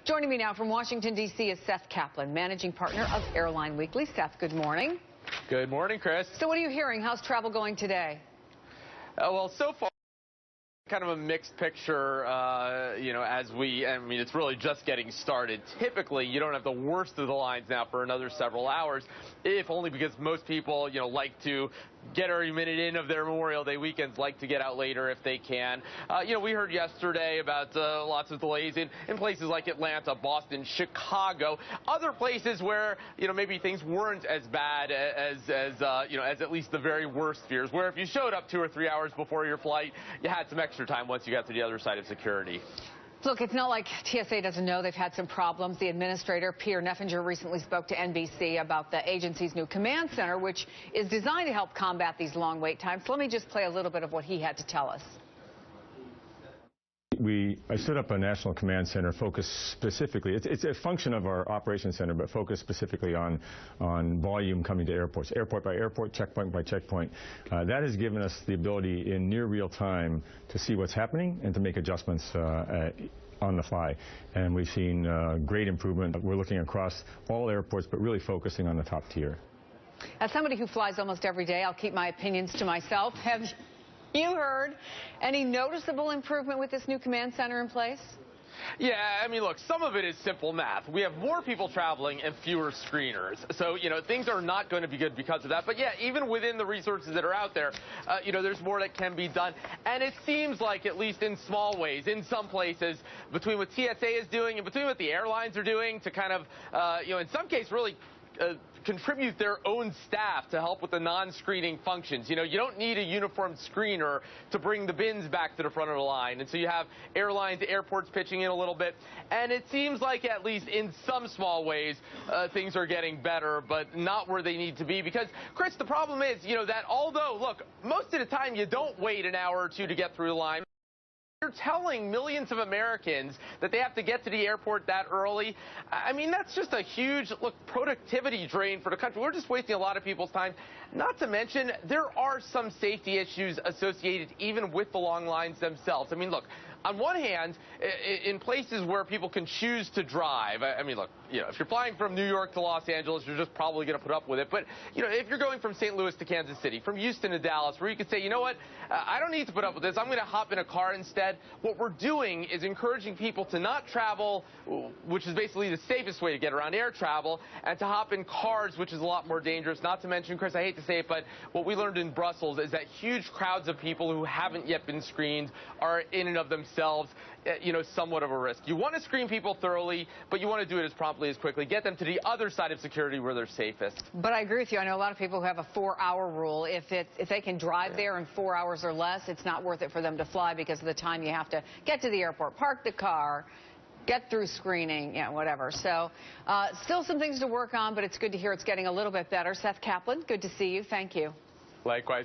Joining me now from Washington, D.C. is Seth Kaplan, managing partner of Airline Weekly. Seth, good morning. Good morning, Chris. So what are you hearing? How's travel going today? Well, so far, kind of a mixed picture, it's really just getting started. Typically, you don't have the worst of the lines now for another several hours, if only because most people, like to get every minute in of their Memorial Day weekends, like to get out later if they can. We heard yesterday about lots of delays in places like Atlanta, Boston, Chicago, other places where, maybe things weren't as bad as at least the very worst fears, where if you showed up 2 or 3 hours before your flight, you had some extra time once you got to the other side of security. Look, it's not like TSA doesn't know they've had some problems. The administrator, Peter Neffinger, recently spoke to NBC about the agency's new command center, which is designed to help combat these long wait times. So let me just play a little bit of what he had to tell us. I stood up a national command center focused specifically, it's a function of our operations center, but focused specifically on volume coming to airports, airport by airport, checkpoint by checkpoint. That has given us the ability in near real time to see what's happening and to make adjustments on the fly. And we've seen great improvement. We're looking across all airports, but really focusing on the top tier. As somebody who flies almost every day, I'll keep my opinions to myself. Have you heard any noticeable improvement with this new command center in place? Yeah, look, some of it is simple math. We have more people traveling and fewer screeners. So, things are not going to be good because of that. But, yeah, even within the resources that are out there, there's more that can be done. And it seems like, at least in small ways, in some places, between what TSA is doing and between what the airlines are doing to kind of, in some cases, really contribute their own staff to help with the non-screening functions. You don't need a uniformed screener to bring the bins back to the front of the line. And so you have airlines, airports pitching in a little bit. And it seems like, at least in some small ways, things are getting better, but not where they need to be. Because, Chris, the problem is, that although, look, most of the time you don't wait an hour or two to get through the line. You're telling millions of Americans that they have to get to the airport that early. That's just a huge, productivity drain for the country. We're just wasting a lot of people's time. Not to mention, there are some safety issues associated even with the long lines themselves. Look, on one hand, in places where people can choose to drive, if you're flying from New York to Los Angeles, you're just probably going to put up with it. But, if you're going from St. Louis to Kansas City, from Houston to Dallas, where you could say, you know what, I don't need to put up with this. I'm going to hop in a car instead. What we're doing is encouraging people to not travel, which is basically the safest way to get around air travel, and to hop in cars, which is a lot more dangerous. Not to mention, Chris, I hate to say it, but what we learned in Brussels is that huge crowds of people who haven't yet been screened are in and of themselves, somewhat of a risk. You want to screen people thoroughly, but you want to do it as promptly as quickly. Get them to the other side of security where they're safest. But I agree with you. I know a lot of people who have a 4-hour rule. If they can drive there in 4 hours or less, it's not worth it for them to fly because of the time you have to get to the airport, park the car, get through screening, whatever. So still some things to work on, but it's good to hear it's getting a little bit better. Seth Kaplan, good to see you. Thank you. Likewise.